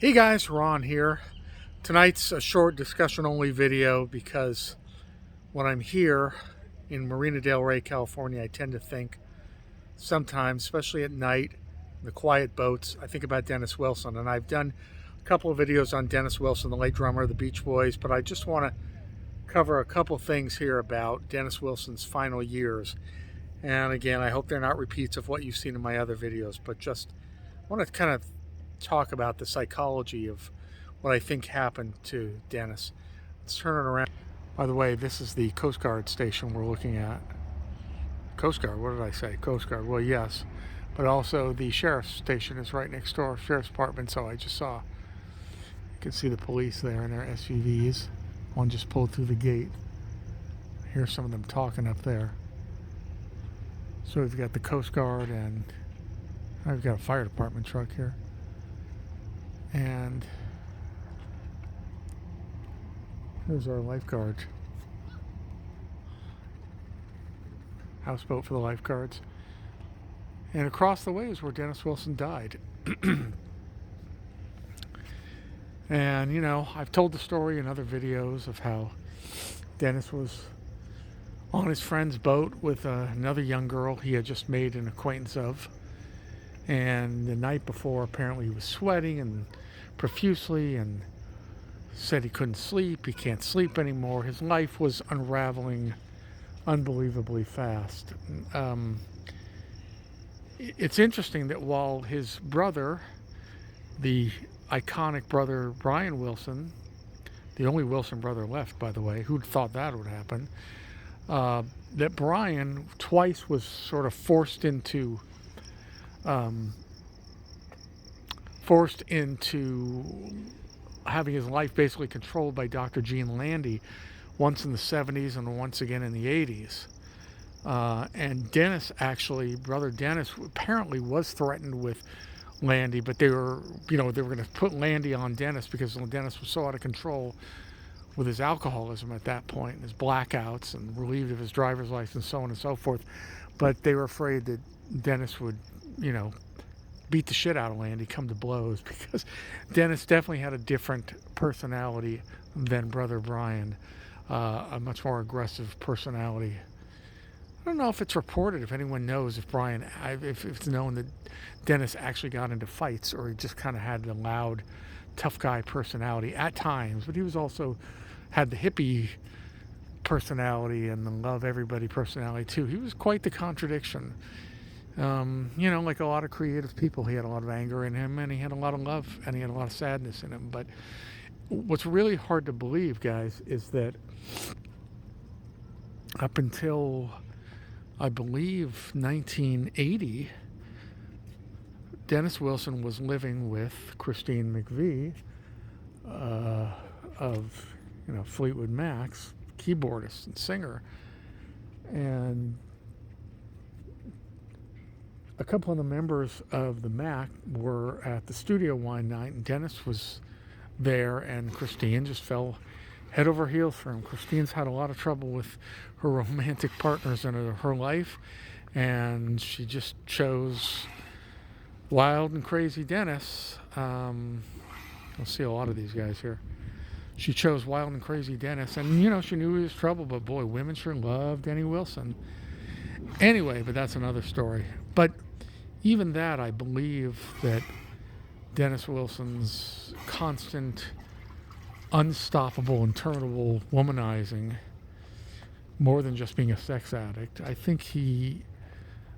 Hey guys, Ron here. Tonight's a short discussion only video because when I'm here in Marina del Rey, California, I tend to think sometimes, especially at night, the quiet boats, I think about Dennis Wilson. And I've done a couple of videos on Dennis Wilson, the late drummer of the Beach Boys, but I just want to cover a couple things here about Dennis Wilson's final years. And again, I hope they're not repeats of what you've seen in my other videos, but just want to kind of talk about the psychology of what I think happened to Dennis. Let's turn it around. By the way, this is the Coast Guard station we're looking at. Coast Guard, what did I say? Coast Guard, well, yes. But also the sheriff's station is right next door, sheriff's department, so I just saw. You can see the police there in their SUVs. One just pulled through the gate. I hear some of them talking up there. So we've got the Coast Guard and I've got a fire department truck here. And here's our lifeguard. Houseboat for the lifeguards. And across the way is where Dennis Wilson died. And, you know, I've told the story in other videos of how Dennis was on his friend's boat with another young girl he had just made an acquaintance of. And the night before, apparently he was sweating and profusely and said he couldn't sleep. He can't sleep anymore. His life was unraveling unbelievably fast. It's interesting that while his brother, the iconic brother Brian Wilson, the only Wilson brother left, by the way, who'd thought that would happen, that Brian twice was sort of forced into having his life basically controlled by Dr. Gene Landy, once in the 70s and once again in the 80s. And Dennis actually, brother Dennis, apparently was threatened with Landy, but they were going to put Landy on Dennis because Dennis was so out of control with his alcoholism at that point, and his blackouts, and relieved of his driver's license, so on and so forth. But they were afraid that Dennis would, beat the shit out of Landy, come to blows, because Dennis definitely had a different personality than brother Brian, a much more aggressive personality. I don't know if it's reported, if anyone knows, if it's known that Dennis actually got into fights, or he just kind of had the loud, tough guy personality at times, but he was also had the hippie personality and the love everybody personality too. He was quite the contradiction. Like a lot of creative people, he had a lot of anger in him, and he had a lot of love, and he had a lot of sadness in him. But what's really hard to believe, guys, is that up until, I believe, 1980, Dennis Wilson was living with Christine McVie of, Fleetwood Mac's, keyboardist and singer. And a couple of the members of the Mac were at the studio one night, and Dennis was there, and Christine just fell head over heels for him. Christine's had a lot of trouble with her romantic partners in her life, and she just chose wild and crazy Dennis. I'll see a lot of these guys here. She chose wild and crazy Dennis, and she knew he was trouble, but boy, women sure loved Denny Wilson. Anyway, but that's another story. But even that, I believe that Dennis Wilson's constant, unstoppable, interminable womanizing, more than just being a sex addict, I think he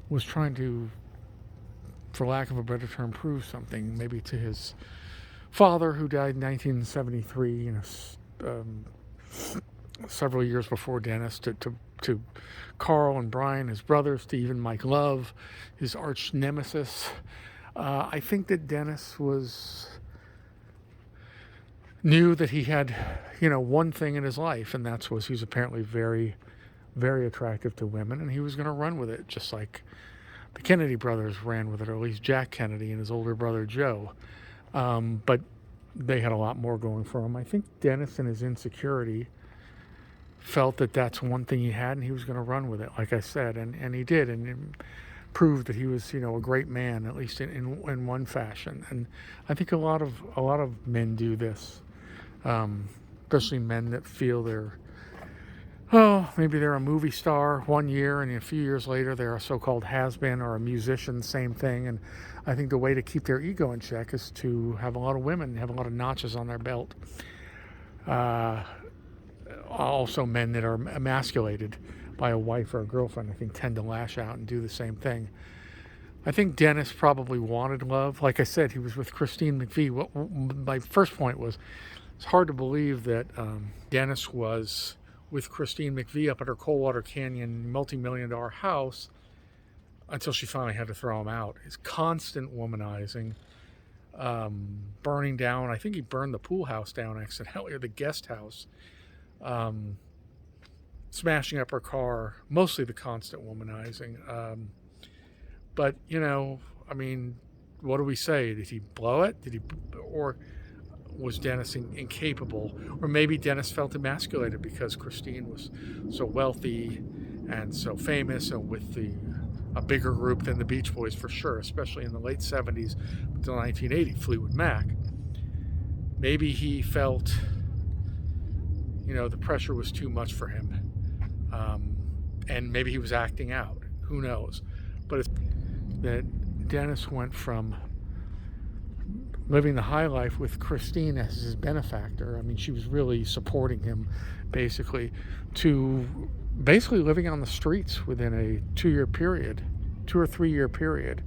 was trying to, for lack of a better term, prove something, maybe to his father, who died in 1973, several years before Dennis, to Carl and Brian, his brothers, to even Mike Love, his arch nemesis. I think that Dennis knew that he had, one thing in his life, and that was he was apparently very, very attractive to women, and he was going to run with it, just like the Kennedy brothers ran with it, or at least Jack Kennedy and his older brother Joe. But they had a lot more going for him. I think Dennis, in his insecurity, felt that that's one thing he had, and he was going to run with it, like I said, and he did. And proved that he was, a great man, at least in one fashion. And I think a lot of men do this, especially men that feel maybe they're a movie star one year, and a few years later they're a so-called has-been or a musician, same thing. And I think the way to keep their ego in check is to have a lot of women, have a lot of notches on their belt. Also, men that are emasculated by a wife or a girlfriend, I think, tend to lash out and do the same thing. I think Dennis probably wanted love. Like I said, he was with Christine McVie. My first point was, it's hard to believe that Dennis was with Christine McVie up at her Coldwater Canyon multi-million-dollar house until she finally had to throw him out. His constant womanizing, burning down. I think he burned the pool house down accidentally, or the guest house. Smashing up her car, mostly the constant womanizing. But, what do we say? Did he blow it? Or was Dennis incapable? Or maybe Dennis felt emasculated because Christine was so wealthy and so famous and with a bigger group than the Beach Boys, for sure, especially in the late 70s until 1980, Fleetwood Mac. Maybe he felt, the pressure was too much for him. And maybe he was acting out. Who knows? But it's that Dennis went from living the high life with Christine as his benefactor. I mean, she was really supporting him, basically, to basically living on the streets within a 2 or 3 year period.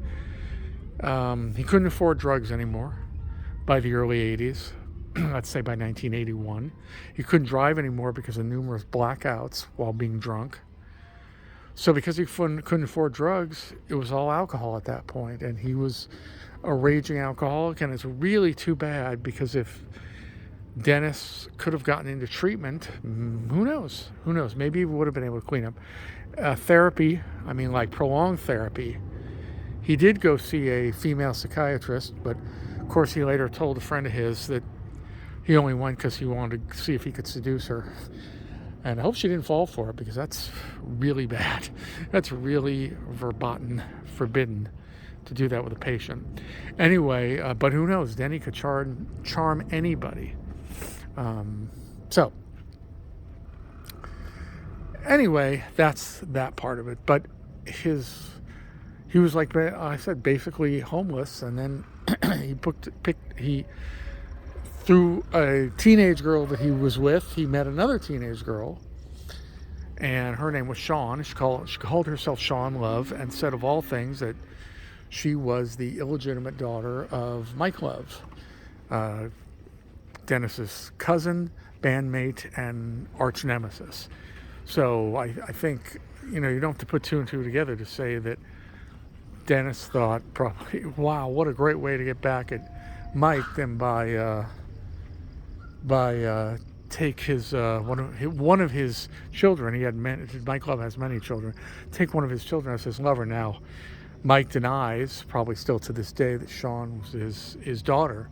He couldn't afford drugs anymore by the early 80s. Let's say by 1981. He couldn't drive anymore because of numerous blackouts while being drunk. So because he couldn't afford drugs, it was all alcohol at that point, and he was a raging alcoholic. And it's really too bad, because if Dennis could have gotten into treatment, who knows? Maybe he would have been able to clean up. Therapy, like prolonged therapy. He did go see a female psychiatrist, but of course he later told a friend of his that he only went because he wanted to see if he could seduce her. And I hope she didn't fall for it, because that's really bad. That's really verboten, forbidden to do that with a patient. Anyway, but who knows? Denny could charm anybody. Anyway, that's that part of it. But he was, like I said, basically homeless, and then he through a teenage girl that he was with, he met another teenage girl, and her name was Sean. She called herself Sean Love, and said of all things that she was the illegitimate daughter of Mike Love, Dennis's cousin, bandmate, and arch nemesis. So I think, you don't have to put two and two together to say that Dennis thought probably, wow, what a great way to get back at Mike than by take his one of his children. He had Mike Love has many children. Take one of his children as his lover. Now, Mike denies, probably still to this day, that Sean was his daughter,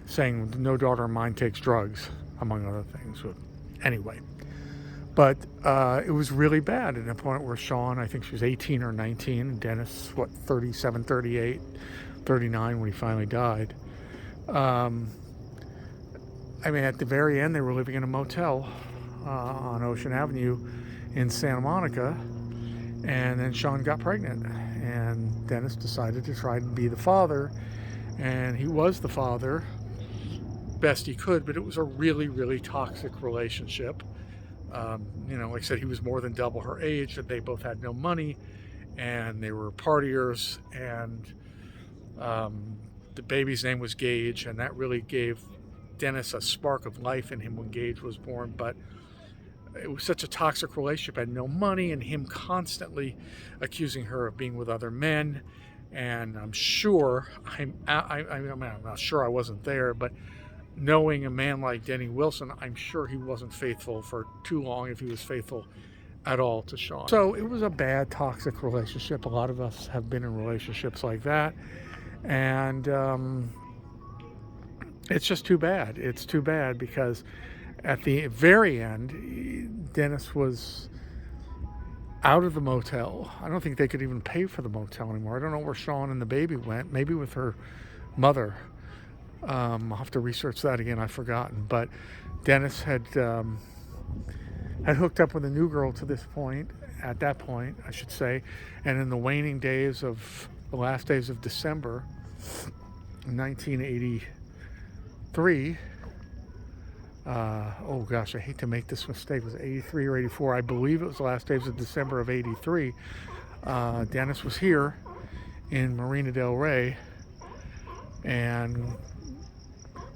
saying no daughter of mine takes drugs, among other things. So, anyway, but it was really bad, at a point where Sean, I think she was 18 or 19, and Dennis, 37, 38, 39 when he finally died. At the very end, they were living in a motel on Ocean Avenue in Santa Monica, and then Sean got pregnant, and Dennis decided to try to be the father, and he was the father best he could, but it was a really, really toxic relationship. Like I said, he was more than double her age, that they both had no money, and they were partiers, and the baby's name was Gage, and that really gave Dennis a spark of life in him when Gage was born. But it was such a toxic relationship, had no money, and him constantly accusing her of being with other men. And I'm sure, I'm not sure, I wasn't there, but knowing a man like Denny Wilson, I'm sure he wasn't faithful for too long, if he was faithful at all, to Sean. So it was a bad, toxic relationship. A lot of us have been in relationships like that, and it's just too bad. It's too bad, because at the very end, Dennis was out of the motel. I don't think they could even pay for the motel anymore. I don't know where Sean and the baby went. Maybe with her mother. I'll have to research that again. I've forgotten. But Dennis had hooked up with a new girl to this point. At that point, I should say, and in the waning days of the last days of December, 1983. Oh gosh, I hate to make this mistake. Was it 83 or 84? I believe it was the last days of December of 83. Dennis was here in Marina Del Rey and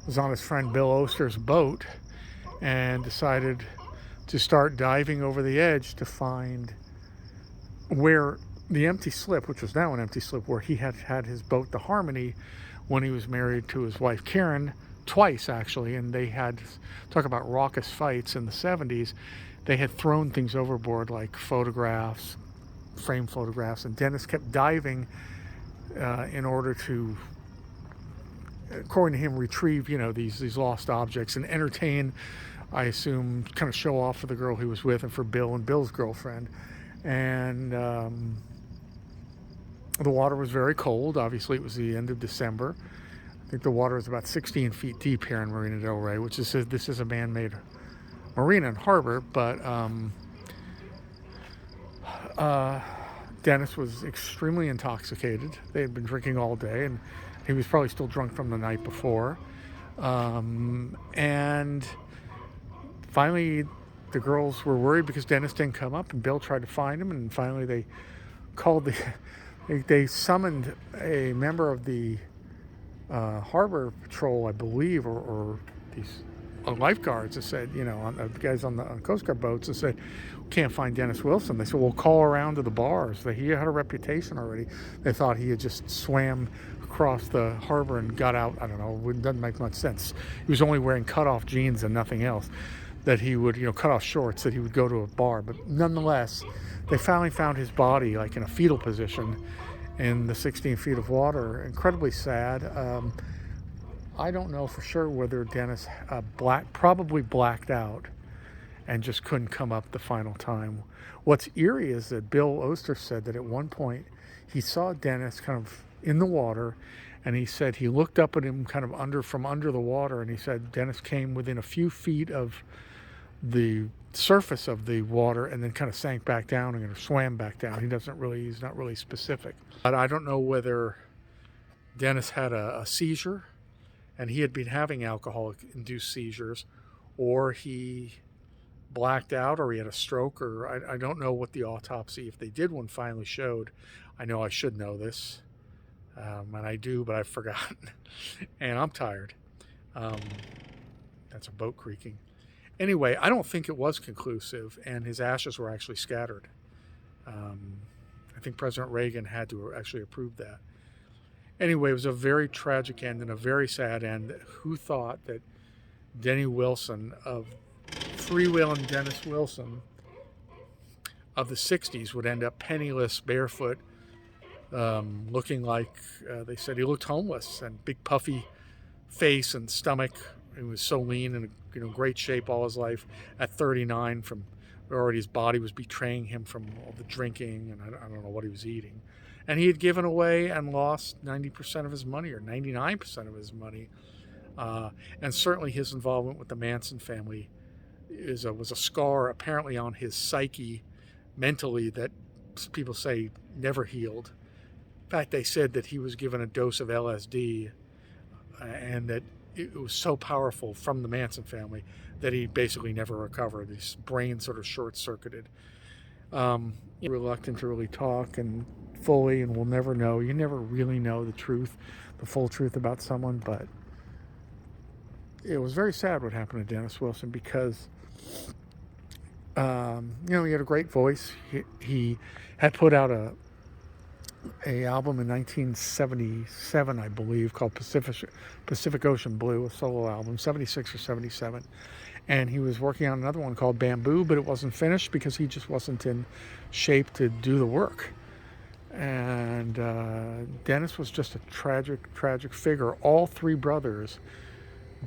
was on his friend Bill Oster's boat and decided to start diving over the edge to find where the empty slip, which was now an empty slip, where he had had his boat, the Harmony, when he was married to his wife Karen, twice actually, and they had, talk about raucous fights in the 70s, they had thrown things overboard like photographs, frame photographs, and Dennis kept diving in order to, according to him, retrieve, these lost objects and entertain, I assume, kind of show off for the girl he was with and for Bill and Bill's girlfriend. And the water was very cold. Obviously, it was the end of December. I think the water is about 16 feet deep here in Marina Del Rey, which is, this is a man-made marina and harbor, but Dennis was extremely intoxicated. They had been drinking all day, and he was probably still drunk from the night before. And finally, the girls were worried because Dennis didn't come up, and Bill tried to find him, and finally they called they summoned a member of the harbor patrol, I believe, or these lifeguards, and said, the guys on the Coast Guard boats, and said, can't find Dennis Wilson. They said, well, call around to the bars. He had a reputation already. They thought he had just swam across the harbor and got out. I don't know, it doesn't make much sense. He was only wearing cutoff jeans and nothing else. That he would, cut off shorts, that he would go to a bar. But nonetheless, they finally found his body like in a fetal position in the 16 feet of water. Incredibly sad. I don't know for sure whether Dennis probably blacked out and just couldn't come up the final time. What's eerie is that Bill Oster said that at one point he saw Dennis kind of in the water, and he said he looked up at him kind of from under the water, and he said Dennis came within a few feet of the surface of the water and then kind of sank back down and swam back down. He's not really specific. But I don't know whether Dennis had a seizure, and he had been having alcohol-induced seizures, or he blacked out, or he had a stroke, or I don't know what the autopsy, if they did one, finally showed. I know I should know this, and I do, but I've forgotten, and I'm tired. That's a boat creaking. Anyway, I don't think it was conclusive, and his ashes were actually scattered. I think President Reagan had to actually approve that. Anyway, it was a very tragic end and a very sad end. Who thought that Denny Wilson of freewheeling Dennis Wilson of the 60s would end up penniless, barefoot, looking like, they said he looked homeless, and big puffy face and stomach. He was so lean and in great shape all his life. At 39, already his body was betraying him from all the drinking, and I don't know what he was eating. And he had given away and lost 90% of his money, or 99% of his money. And certainly his involvement with the Manson family was a scar apparently on his psyche mentally that people say never healed. In fact, they said that he was given a dose of LSD and that it was so powerful from the Manson family that he basically never recovered. His brain sort of short-circuited. Reluctant to really talk and fully, and we'll never know. You never really know the truth, the full truth about someone, but it was very sad what happened to Dennis Wilson because, he had a great voice. He had put out a album in 1977, I believe, called Pacific Ocean Blue, a solo album, 76 or 77. And he was working on another one called Bamboo, but it wasn't finished because he just wasn't in shape to do the work. And Dennis was just a tragic, tragic figure. All three brothers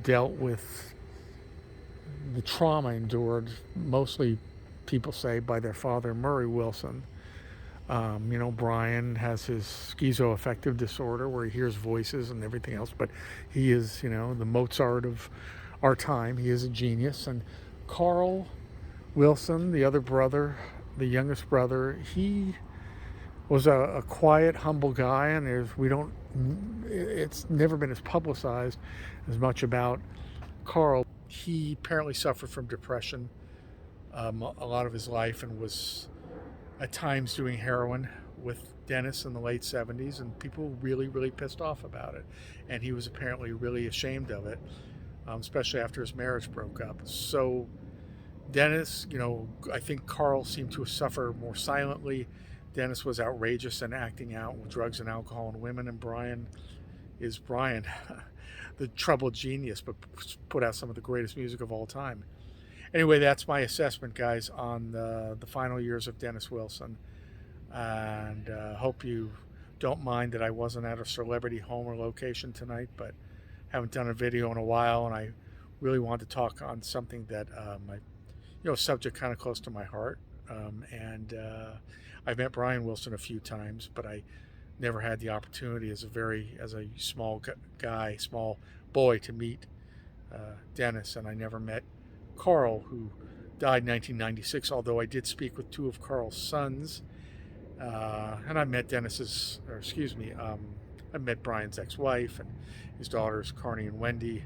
dealt with the trauma endured, mostly people say, by their father, Murray Wilson. Brian has his schizoaffective disorder where he hears voices and everything else, but he is, the Mozart of our time. He is a genius. And Carl Wilson, the other brother, the youngest brother, he was a quiet, humble guy, and it's never been as publicized as much about Carl. He apparently suffered from depression a lot of his life, and was at times doing heroin with Dennis in the late 70s, and people really, really pissed off about it. And he was apparently really ashamed of it, especially after his marriage broke up. So Dennis, I think Carl seemed to suffer more silently. Dennis was outrageous and acting out with drugs and alcohol and women, and Brian is Brian, the troubled genius, but put out some of the greatest music of all time. Anyway, that's my assessment, guys, on the final years of Dennis Wilson. And hope you don't mind that I wasn't at a celebrity home or location tonight, but haven't done a video in a while, and I really wanted to talk on something that subject kind of close to my heart. I've met Brian Wilson a few times, but I never had the opportunity as a small guy, small boy, to meet Dennis, and I never met Carl, who died in 1996, although I did speak with two of Carl's sons, and I met I met Brian's ex-wife and his daughters, Carney and Wendy,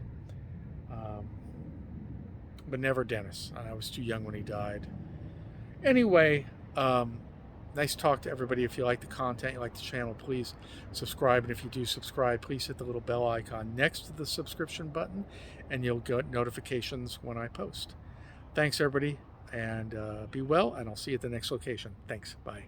but never Dennis. I was too young when he died. Anyway, nice talk to everybody. If you like the content, you like the channel, please subscribe. And if you do subscribe, please hit the little bell icon next to the subscription button, and you'll get notifications when I post. Thanks, everybody, and be well, and I'll see you at the next location. Thanks. Bye.